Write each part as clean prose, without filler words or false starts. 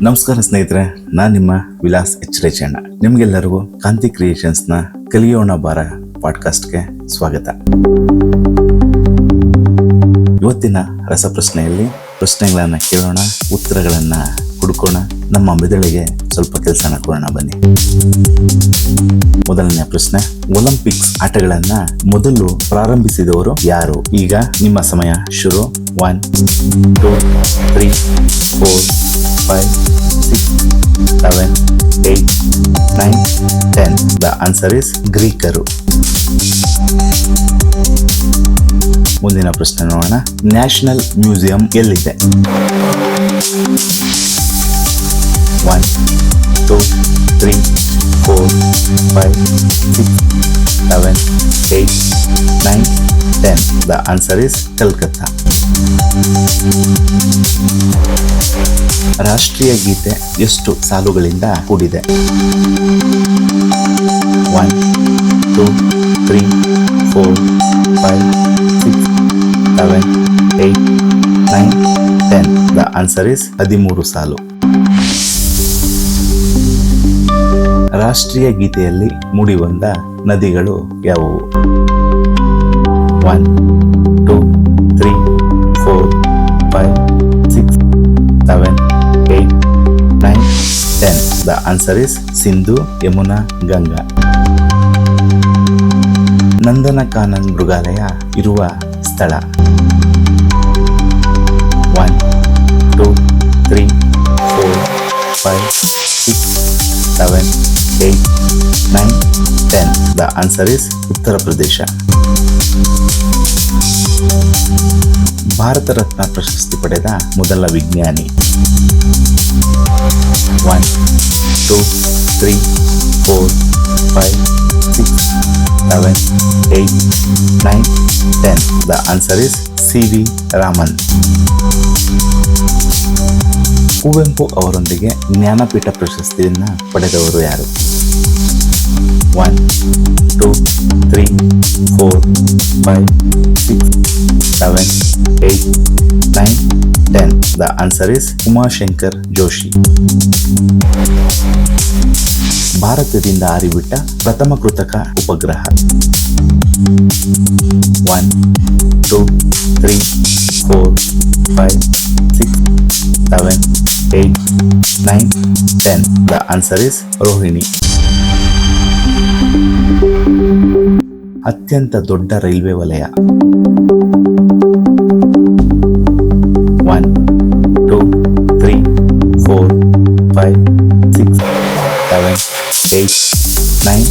ನಮಸ್ಕಾರ ಸ್ನೇಹಿತರೆ, ನಾನು ನಿಮ್ಮ ವಿಲಾಸ್ ಎಚ್ಚರೇಚಣ್ಣ. ನಿಮ್ಗೆಲ್ಲರಿಗೂ ಕಾಂತಿ ಕ್ರಿಯೇಷನ್ಸ್ ನ ಕಲಿಯೋಣ ಬಾರ ಪಾಡ್ಕಾಸ್ಟ್ಗೆ ಸ್ವಾಗತ. ಇವತ್ತಿನ ರಸಪ್ರಶ್ನೆಯಲ್ಲಿ ಪ್ರಶ್ನೆಗಳನ್ನ ಕೇಳೋಣ, ಉತ್ತರಗಳನ್ನ ಹುಡುಕೋಣ, ನಮ್ಮ ಮೆದುಳಿಗೆ ಸ್ವಲ್ಪ ಕೆಲಸನ ಕೊಡೋಣ. ಬನ್ನಿ. ಮೊದಲನೇ ಪ್ರಶ್ನೆ, ಒಲಿಂಪಿಕ್ಸ್ ಆಟಗಳನ್ನ ಮೊದಲು ಪ್ರಾರಂಭಿಸಿದವರು ಯಾರು? ಈಗ ನಿಮ್ಮ ಸಮಯ ಶುರು. 1, 2, 3, 4, 5, 6, 7, 8, 9, 10. The answer is ಗ್ರೀಕರು. ಮುಂದಿನ ಪ್ರಶ್ನೆ ನೋಡೋಣ. ನ್ಯಾಷನಲ್ ಮ್ಯೂಸಿಯಂ ಎಲ್ಲಿದೆ? 1, 2, 3, 4, 5, 6, 7, 8, 9, 10. The answer is Calcutta. ರಾಷ್ಟ್ರೀಯ ಗೀತೆ ಎಷ್ಟು ಸಾಲುಗಳಿಂದ ಕೂಡಿದೆ? 1, 2, 3, 4, 5, 6, 7, 8, 9, 10. The answer is 13 ಸಾಲು. ರಾಷ್ಟ್ರೀಯ ಗೀತೆಯಲ್ಲಿ ಮೂಡಿಬಂದ ನದಿಗಳು ಯಾವುವು? 1, 2, 3, 4, 5, 6, 7, 8, 9, 10. The answer is Sindhu, Yamuna, Ganga. ನಂದನಕಾನನ್ ಮೃಗಾಲಯ ಇರುವ ಸ್ಥಳ? 1, 2, 3, 4, 5, 6, 7, 8, 9, 10. The answer is Uttar Pradesh. Bharat Ratna ಪ್ರಶಸ್ತಿ ಪಡೆದ ಮೊದಲ ವಿಜ್ಞಾನಿ? 1, 2, 3, 4, 5, 6, 7, 8, 9, 10. The answer is C.V. Raman. Kuvempu ಅವರೊಂದಿಗೆ ಜ್ಞಾನಪೀಠ ಪ್ರಶಸ್ತಿಯನ್ನ ಪಡೆದವರು ಯಾರು? 1, 2, 3, 4, 5, 6, 7, 8, 9, 10. The answer is Umashankar Joshi. ಭಾರತದಿಂದ ಹಾರಿಬಿಟ್ಟ ಪ್ರಥಮ ಕೃತಕ ಉಪಗ್ರಹ? 1, 2, 3, 4, 5, 6, 7, 8, 9, 10. The answer is Rohini. ಅತ್ಯಂತ ದೊಡ್ಡ ರೈಲ್ವೆ ವಲಯ? 1, 2, 3, 4, 5, 6, 7, 8, 9,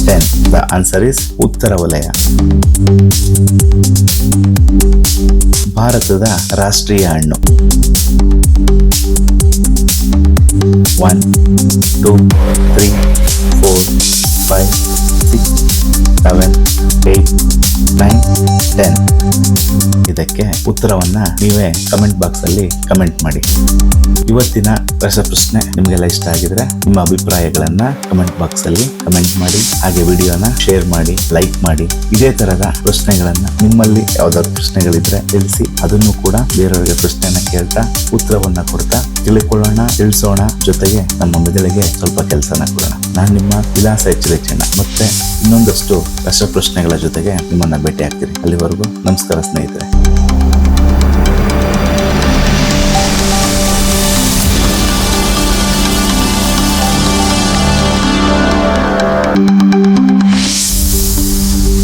10. The answer is ಉತ್ತರ ವಲಯ. ಭಾರತದ ರಾಷ್ಟ್ರೀಯ ಹಣ್ಣು? 1, 2, 3, 4, 5, 6, 7, 8, 9, 10. ಇದಕ್ಕೆ ಉತ್ತರವನ್ನ ನೀವೇ ಕಮೆಂಟ್ ಬಾಕ್ಸ್ ಅಲ್ಲಿ ಕಮೆಂಟ್ ಮಾಡಿ. ಇವತ್ತಿನ ರಸಪ್ರಶ್ನೆ ನಿಮಗೆಲ್ಲ ಇಷ್ಟ ಆಗಿದ್ರೆ ನಿಮ್ಮ ಅಭಿಪ್ರಾಯಗಳನ್ನ ಕಮೆಂಟ್ ಬಾಕ್ಸ್ ಅಲ್ಲಿ ಕಮೆಂಟ್ ಮಾಡಿ. ಹಾಗೆ ವಿಡಿಯೋನ ಶೇರ್ ಮಾಡಿ, ಲೈಕ್ ಮಾಡಿ. ಇದೇ ತರದ ಪ್ರಶ್ನೆಗಳನ್ನ ನಿಮ್ಮಲ್ಲಿ ಯಾವ್ದಾದ್ರು ಪ್ರಶ್ನೆಗಳಿದ್ರೆ ತಿಳಿಸಿ. ಅದನ್ನು ಕೂಡ ಬೇರೆಯವರಿಗೆ ಪ್ರಶ್ನೆಯನ್ನ ಕೇಳ್ತಾ ಉತ್ತರವನ್ನ ಕೊಡ್ತಾ ತಿಳಿಕೊಳ್ಳೋಣ, ತಿಳಿಸೋಣ. ಜೊತೆಗೆ ನಮ್ಮ ಮೆದುಳಿಗೆ ಸ್ವಲ್ಪ ಕೆಲಸನ ಕೊಡೋಣ. ನಾನು ನಿಮ್ಮ ವಿಲಾಸ ಎಚ್ಚರೇಚಣ್ಣ. ಮತ್ತೆ ಇನ್ನೊಂದಷ್ಟು ರಸಪ್ರಶ್ನೆಗಳ ಜೊತೆಗೆ ನಿಮ್ಮನ್ನ ಭೇಟಿ ಆಗ್ತೀನಿ. ಅಲ್ಲಿವರೆಗೂ ನಮಸ್ಕಾರ ಸ್ನೇಹಿತರೆ.